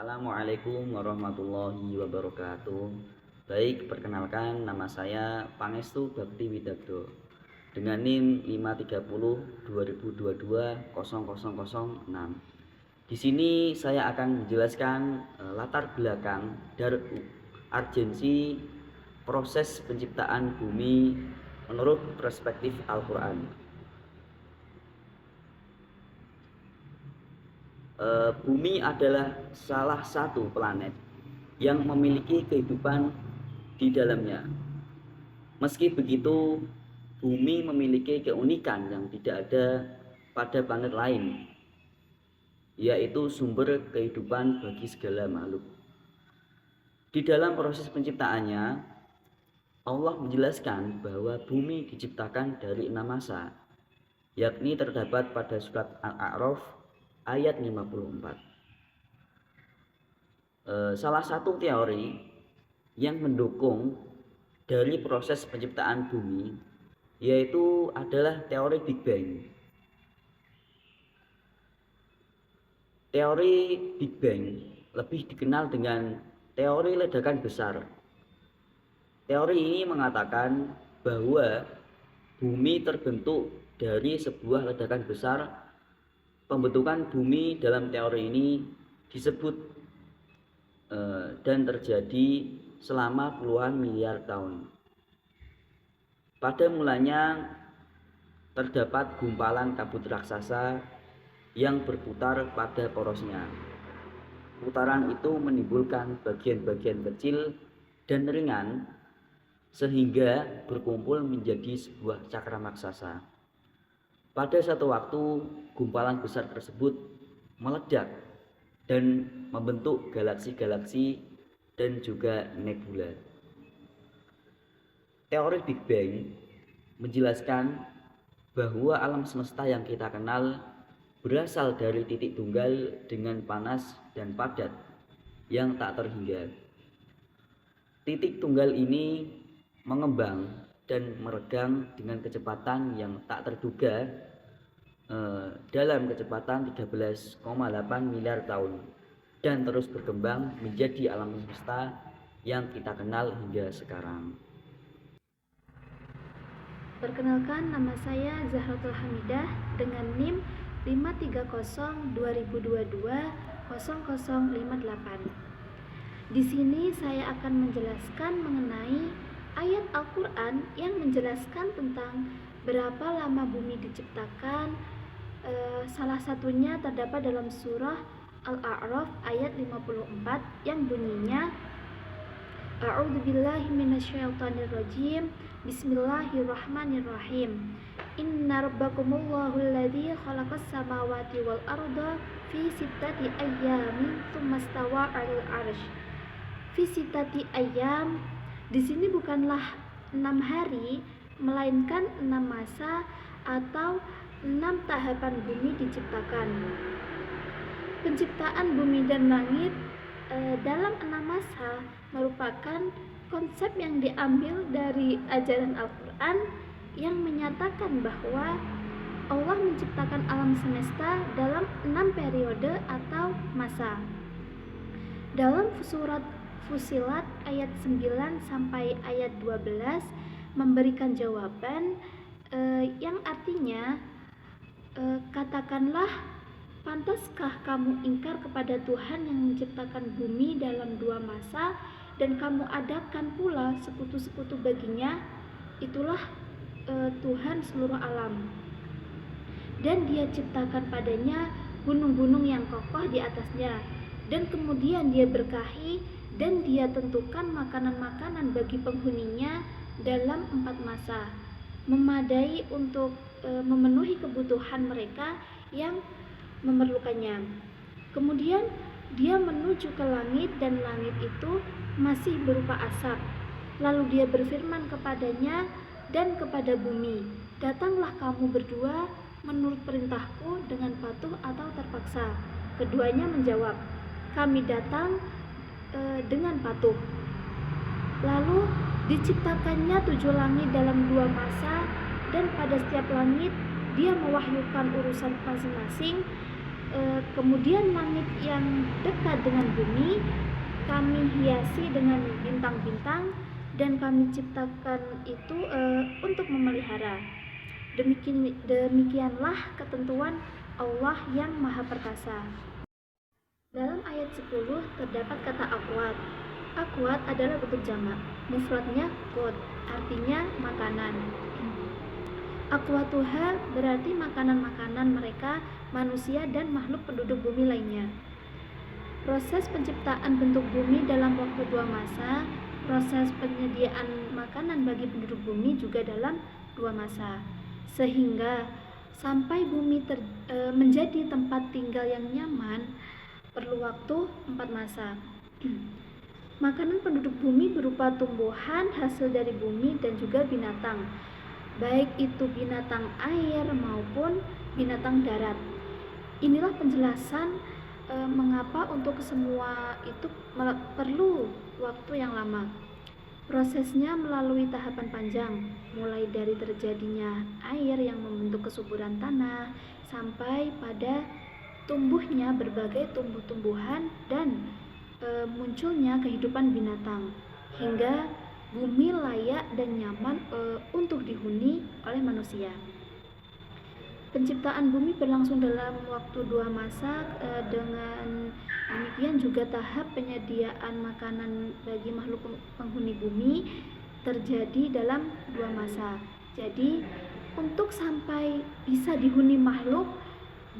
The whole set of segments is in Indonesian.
Assalamualaikum warahmatullahi wabarakatuh. Baik, perkenalkan nama saya Pangestu Bakti Widagdo dengan NIM 530 2022 0006. Di sini saya akan menjelaskan latar belakang dari urgensi proses penciptaan bumi menurut perspektif Al-Quran. Bumi adalah salah satu planet yang memiliki kehidupan di dalamnya. Meski begitu, bumi memiliki keunikan yang tidak ada pada planet lain, yaitu sumber kehidupan bagi segala makhluk. Di dalam proses penciptaannya, Allah menjelaskan bahwa bumi diciptakan dari 6 massa, yakni terdapat pada surat Al-A'raf ayat 54. Salah satu teori yang mendukung dari proses penciptaan bumi yaitu adalah teori Big Bang. Teori Big Bang lebih dikenal dengan teori ledakan besar. Teori ini mengatakan bahwa bumi terbentuk dari sebuah ledakan besar. Pembentukan bumi dalam teori ini disebut dan terjadi selama puluhan miliar tahun. Pada mulanya terdapat gumpalan kabut raksasa yang berputar pada porosnya. Putaran itu menimbulkan bagian-bagian kecil dan ringan sehingga berkumpul menjadi sebuah cakra raksasa. Pada satu waktu, gumpalan besar tersebut meledak dan membentuk galaksi-galaksi dan juga nebula. Teori Big Bang menjelaskan bahwa alam semesta yang kita kenal berasal dari titik tunggal dengan panas dan padat yang tak terhingga. Titik tunggal ini mengembang dan meregang dengan kecepatan yang tak terduga dalam kecepatan 13,8 miliar tahun dan terus berkembang menjadi alam semesta yang kita kenal hingga sekarang. Perkenalkan, nama saya Zahratul Hamidah dengan NIM 530 2022 0058. Di sini saya akan menjelaskan mengenai ayat Al-Quran yang menjelaskan tentang berapa lama bumi diciptakan. Salah satunya terdapat dalam surah Al-A'raf ayat 54 yang bunyinya A'udzubillahi minasyaitonirrajim. Bismillahirrahmanirrahim. Inna rabbakumullahu alladzi khalaqas samawati wal arda fi sittati ayyamin tsumma stawa 'alal 'arsy. Fi sittati ayyam di sini bukanlah 6 hari, melainkan 6 masa atau 6 tahapan bumi diciptakan. Penciptaan bumi dan langit dalam 6 masa merupakan konsep yang diambil dari ajaran Al-Quran yang menyatakan bahwa Allah menciptakan alam semesta dalam 6 periode atau masa. Dalam surat Fussilat ayat 9 sampai ayat 12 memberikan jawaban yang artinya katakanlah, pantaskah kamu ingkar kepada Tuhan yang menciptakan bumi dalam 2 masa dan kamu adakan pula sekutu-sekutu baginya? Itulah Tuhan seluruh alam, dan Dia ciptakan padanya gunung-gunung yang kokoh di atasnya, dan kemudian Dia berkahi dan Dia tentukan makanan-makanan bagi penghuninya dalam 4 masa, memadai untuk memenuhi kebutuhan mereka yang memerlukannya. Kemudian Dia menuju ke langit dan langit itu masih berupa asap. Lalu Dia berfirman kepadanya dan kepada bumi, datanglah kamu berdua menurut perintahku dengan patuh atau terpaksa. Keduanya menjawab, kami datang dengan patuh. Lalu diciptakannya 7 langit dalam 2 masa, dan pada setiap langit Dia mewahyukan urusan masing-masing Kemudian langit yang dekat dengan bumi kami hiasi dengan bintang-bintang dan kami ciptakan itu untuk memelihara. Demikianlah ketentuan Allah yang Maha Perkasa. Dalam ayat 10 terdapat kata akwat. Akwat adalah bentuk jamak, mufradnya qut, artinya makanan. Akwatuha berarti makanan-makanan mereka, manusia dan makhluk penduduk bumi lainnya. Proses penciptaan bentuk bumi dalam waktu 2 masa, proses penyediaan makanan bagi penduduk bumi juga dalam 2 masa. Sehingga sampai bumi menjadi tempat tinggal yang nyaman perlu waktu 4 masa. Makanan penduduk bumi berupa tumbuhan hasil dari bumi dan juga binatang, baik itu binatang air maupun binatang darat. Inilah penjelasan mengapa untuk semua itu perlu waktu yang lama. Prosesnya melalui tahapan panjang, mulai dari terjadinya air yang membentuk kesuburan tanah sampai pada tumbuhnya berbagai tumbuh-tumbuhan dan munculnya kehidupan binatang, hingga bumi layak dan nyaman untuk dihuni oleh manusia. Penciptaan bumi berlangsung dalam waktu 2 masa, dengan demikian juga tahap penyediaan makanan bagi makhluk penghuni bumi terjadi dalam 2 masa. Jadi untuk sampai bisa dihuni makhluk,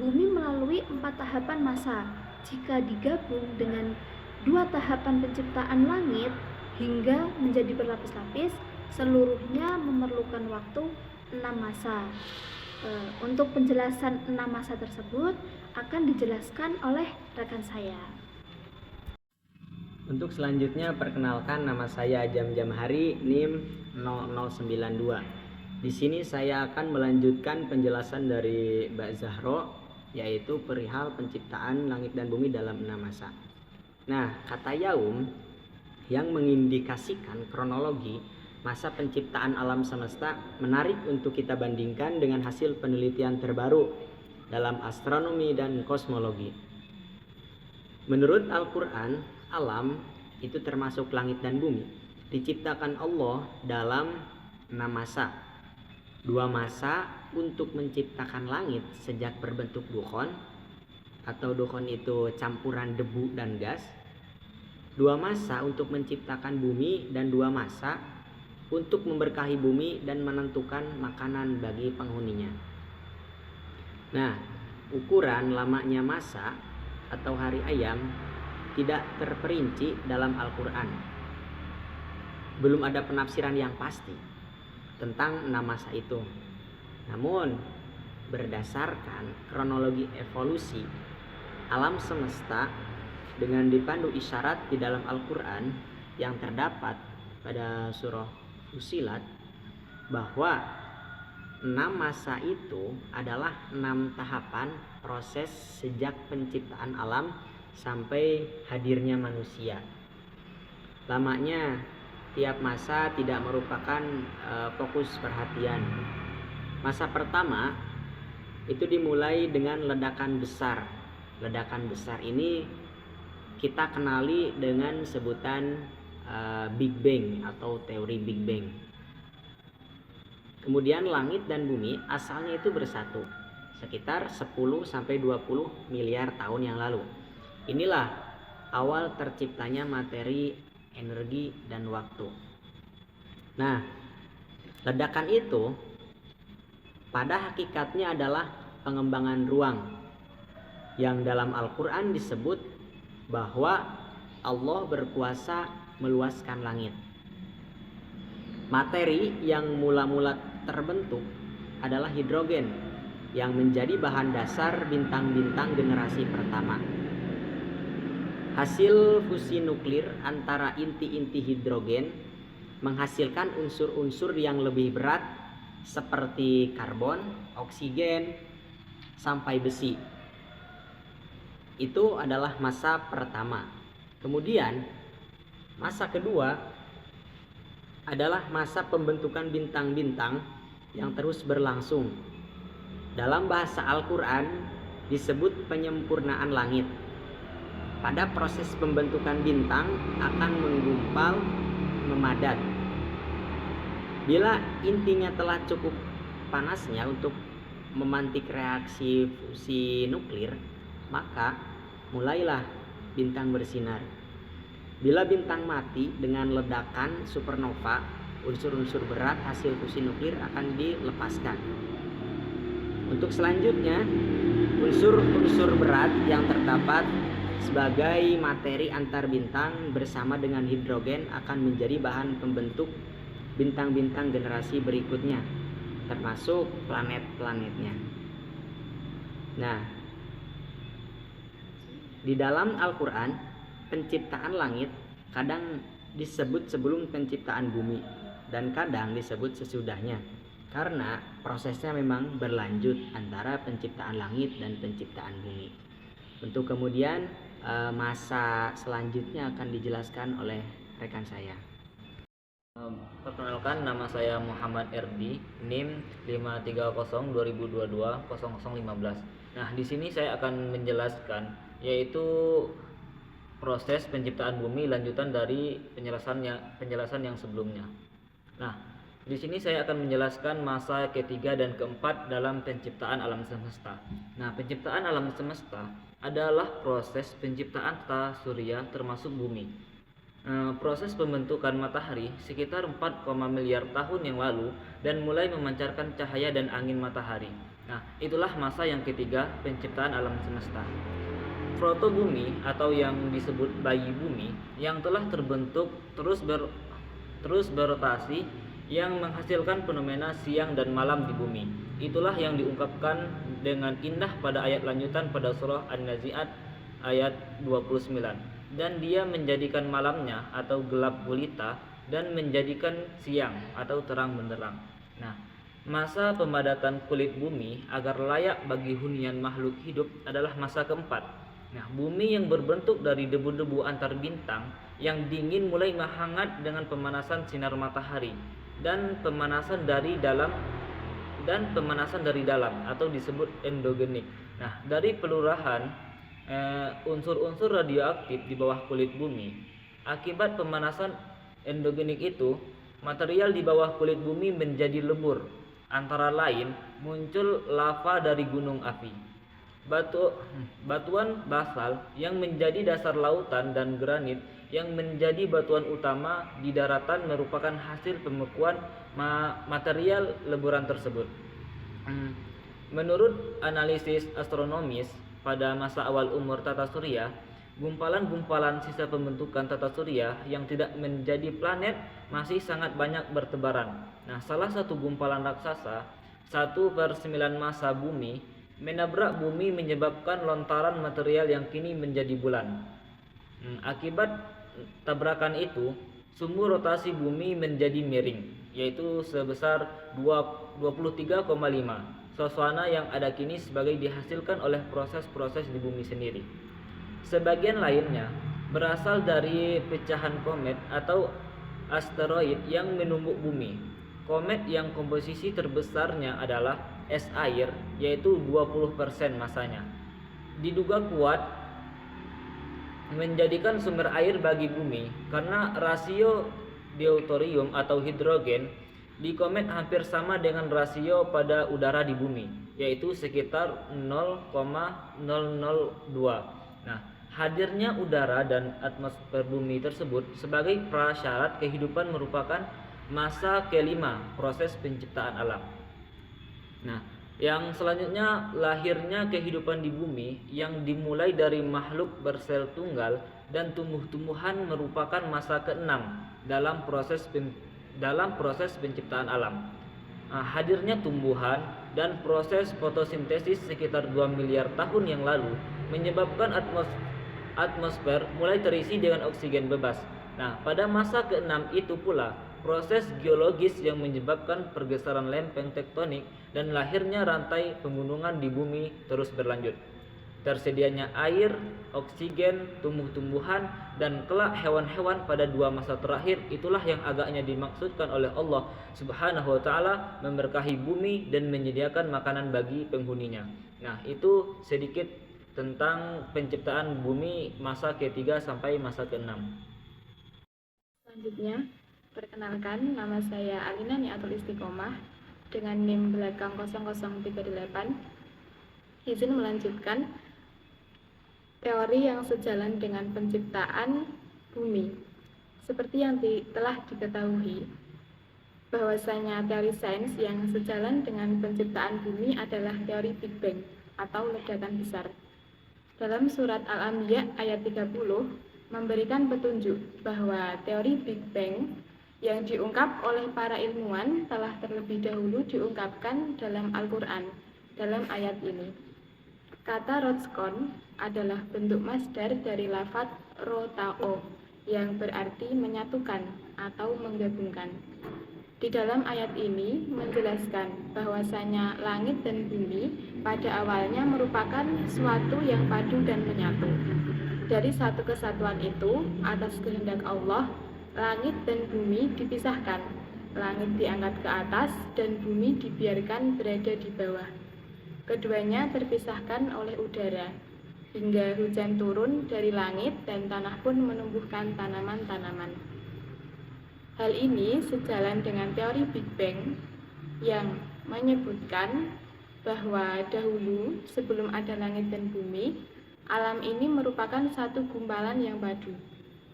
bumi melalui 4 tahapan masa. Jika digabung dengan 2 tahapan penciptaan langit hingga menjadi berlapis-lapis, seluruhnya memerlukan waktu 6 masa. Untuk penjelasan 6 masa tersebut akan dijelaskan oleh rekan saya. Untuk selanjutnya, perkenalkan, nama saya Jam Hari, NIM 0092. Di sini saya akan melanjutkan penjelasan dari Mbak Zahro, yaitu perihal penciptaan langit dan bumi dalam 6 masa. Nah, kata yaum yang mengindikasikan kronologi masa penciptaan alam semesta menarik untuk kita bandingkan dengan hasil penelitian terbaru dalam astronomi dan kosmologi. Menurut Al-Quran, alam itu termasuk langit dan bumi diciptakan Allah dalam 6 masa. 2 masa untuk menciptakan langit sejak berbentuk dukhon, atau dukhon itu campuran debu dan gas. 2 masa untuk menciptakan bumi dan 2 masa untuk memberkahi bumi dan menentukan makanan bagi penghuninya. Nah, ukuran lamanya masa atau hari ayam tidak terperinci dalam Al-Quran. Belum ada penafsiran yang pasti tentang 6 masa itu. Namun, berdasarkan kronologi evolusi alam semesta dengan dipandu isyarat di dalam Al-Quran yang terdapat pada surah Fussilat, bahwa 6 masa itu adalah 6 tahapan proses sejak penciptaan alam sampai hadirnya manusia. Lamanya tiap masa tidak merupakan fokus perhatian. Masa pertama itu dimulai dengan ledakan besar. Ledakan besar ini kita kenali dengan sebutan Big Bang atau teori Big Bang. Kemudian langit dan bumi asalnya itu bersatu sekitar 10-20 miliar tahun yang lalu. Inilah awal terciptanya materi, energi, dan waktu. Nah, ledakan itu pada hakikatnya adalah pengembangan ruang yang dalam Al-Quran disebut bahwa Allah berkuasa meluaskan langit. Materi yang mula-mula terbentuk adalah hidrogen yang menjadi bahan dasar bintang-bintang generasi pertama. Hasil fusi nuklir antara inti-inti hidrogen menghasilkan unsur-unsur yang lebih berat seperti karbon, oksigen, sampai besi. Itu adalah masa pertama. Kemudian masa kedua adalah masa pembentukan bintang-bintang yang terus berlangsung. Dalam bahasa Al-Quran disebut penyempurnaan langit. Pada proses pembentukan bintang akan menggumpal, memadat. Bila intinya telah cukup panasnya untuk memantik reaksi fusi nuklir, maka mulailah bintang bersinar. Bila bintang mati dengan ledakan supernova, unsur-unsur berat hasil fusi nuklir akan dilepaskan. Untuk selanjutnya, unsur-unsur berat yang terdapat sebagai materi antar bintang bersama dengan hidrogen akan menjadi bahan pembentuk bintang-bintang generasi berikutnya, termasuk planet-planetnya. Nah, di dalam Al-Quran, penciptaan langit kadang disebut sebelum penciptaan bumi dan kadang disebut sesudahnya, karena prosesnya memang berlanjut antara penciptaan langit dan penciptaan bumi. Untuk kemudian masa selanjutnya akan dijelaskan oleh rekan saya. Perkenalkan, nama saya Muhammad Erdi, NIM 53020220015. Nah, di sini saya akan menjelaskan yaitu proses penciptaan bumi lanjutan dari penjelasan yang sebelumnya. Nah, di sini saya akan menjelaskan masa ketiga dan keempat dalam penciptaan alam semesta. Nah, penciptaan alam semesta adalah proses penciptaan tata surya termasuk bumi. Proses pembentukan matahari sekitar 4, miliar tahun yang lalu dan mulai memancarkan cahaya dan angin matahari. Nah, itulah masa yang ketiga penciptaan alam semesta. Protobumi atau yang disebut bayi bumi yang telah terbentuk terus berotasi yang menghasilkan fenomena siang dan malam di bumi. Itulah yang diungkapkan dengan indah pada ayat lanjutan pada surah An-Nazi'at ayat 29. Dan dia menjadikan malamnya atau gelap gulita dan menjadikan siang atau terang benderang. Nah, masa pemadatan kulit bumi agar layak bagi hunian makhluk hidup adalah masa keempat. Nah, bumi yang berbentuk dari debu-debu antar bintang yang dingin mulai menghangat dengan pemanasan sinar matahari dan pemanasan dari dalam atau disebut endogenik. Nah, dari pelurahan unsur-unsur radioaktif di bawah kulit bumi. Akibat pemanasan endogenik itu, material di bawah kulit bumi menjadi lebur. Antara lain, muncul lava dari gunung api, batuan basal yang menjadi dasar lautan dan granit yang menjadi batuan utama di daratan merupakan hasil pembekuan material leburan tersebut. Menurut analisis astronomis, pada masa awal umur tata surya, gumpalan-gumpalan sisa pembentukan tata surya yang tidak menjadi planet masih sangat banyak bertebaran. Nah, salah satu gumpalan raksasa 1/9 massa bumi menabrak bumi menyebabkan lontaran material yang kini menjadi bulan. Akibat tabrakan itu, sumbu rotasi bumi menjadi miring, yaitu sebesar 23,5. Suasana yang ada kini sebagai dihasilkan oleh proses-proses di bumi sendiri. Sebagian lainnya berasal dari pecahan komet atau asteroid yang menumbuk bumi. Komet yang komposisi terbesarnya adalah es air, yaitu 20% masanya. Diduga kuat menjadikan sumber air bagi bumi karena rasio deuterium atau hidrogen di komet hampir sama dengan rasio pada udara di bumi, yaitu sekitar 0,002. Nah, hadirnya udara dan atmosfer bumi tersebut sebagai prasyarat kehidupan merupakan masa kelima proses penciptaan alam. Nah, yang selanjutnya lahirnya kehidupan di bumi yang dimulai dari makhluk bersel tunggal dan tumbuh-tumbuhan merupakan masa keenam dalam proses penciptaan alam. Hadirnya tumbuhan dan proses fotosintesis sekitar 2 miliar tahun yang lalu menyebabkan atmosfer mulai terisi dengan oksigen bebas. Nah, pada masa keenam itu pula proses geologis yang menyebabkan pergeseran lempeng tektonik dan lahirnya rantai pegunungan di bumi terus berlanjut. tersedianya air, oksigen, tumbuh-tumbuhan, dan kelak hewan-hewan pada 2 masa terakhir. Itulah yang agaknya dimaksudkan oleh Allah Subhanahu wa taala memberkahi bumi dan menyediakan makanan bagi penghuninya. Nah, itu sedikit tentang penciptaan bumi masa ke-3 sampai masa ke-6. Selanjutnya, perkenalkan, nama saya Alina Niatul Istiqomah dengan NIM belakang 0038. Izin melanjutkan teori yang sejalan dengan penciptaan bumi. Seperti yang telah diketahui, bahwasanya teori sains yang sejalan dengan penciptaan bumi adalah teori Big Bang atau ledakan besar. Dalam surat Al-Anbiya ayat 30 memberikan petunjuk bahwa teori Big Bang yang diungkap oleh para ilmuwan telah terlebih dahulu diungkapkan dalam Al-Quran dalam ayat ini. Kata Rotskon adalah bentuk masdar dari lafaz rotao yang berarti menyatukan atau menggabungkan. Di dalam ayat ini menjelaskan bahwasanya langit dan bumi pada awalnya merupakan suatu yang padu dan menyatu. Dari satu kesatuan itu, atas kehendak Allah, langit dan bumi dipisahkan. Langit diangkat ke atas dan bumi dibiarkan berada di bawah. Keduanya terpisahkan oleh udara, hingga hujan turun dari langit dan tanah pun menumbuhkan tanaman-tanaman. Hal ini sejalan dengan teori Big Bang yang menyebutkan bahwa dahulu sebelum ada langit dan bumi, alam ini merupakan satu gumpalan yang padu.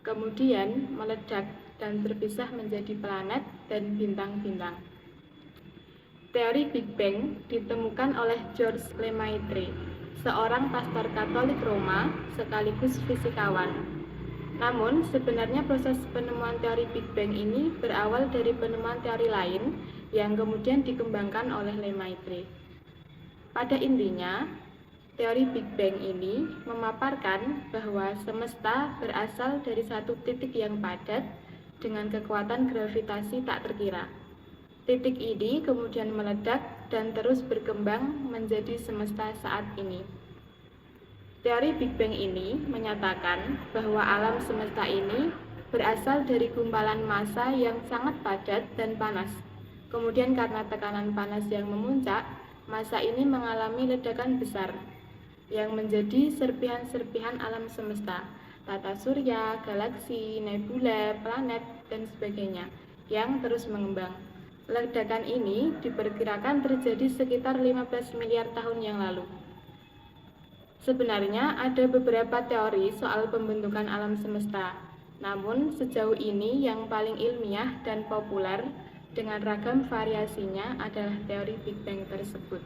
Kemudian meledak dan terpisah menjadi planet dan bintang-bintang. Teori Big Bang ditemukan oleh George Lemaitre, seorang pastor Katolik Roma sekaligus fisikawan. Namun, sebenarnya proses penemuan teori Big Bang ini berawal dari penemuan teori lain yang kemudian dikembangkan oleh Lemaitre. Pada intinya, teori Big Bang ini memaparkan bahwa semesta berasal dari satu titik yang padat dengan kekuatan gravitasi tak terkira. Titik ini kemudian meledak dan terus berkembang menjadi semesta saat ini. Teori Big Bang ini menyatakan bahwa alam semesta ini berasal dari gumpalan massa yang sangat padat dan panas. Kemudian karena tekanan panas yang memuncak, massa ini mengalami ledakan besar yang menjadi serpihan-serpihan alam semesta, tata surya, galaksi, nebula, planet, dan sebagainya yang terus mengembang. Ledakan ini diperkirakan terjadi sekitar 15 miliar tahun yang lalu. Sebenarnya ada beberapa teori soal pembentukan alam semesta, namun sejauh ini yang paling ilmiah dan populer dengan ragam variasinya adalah teori Big Bang tersebut.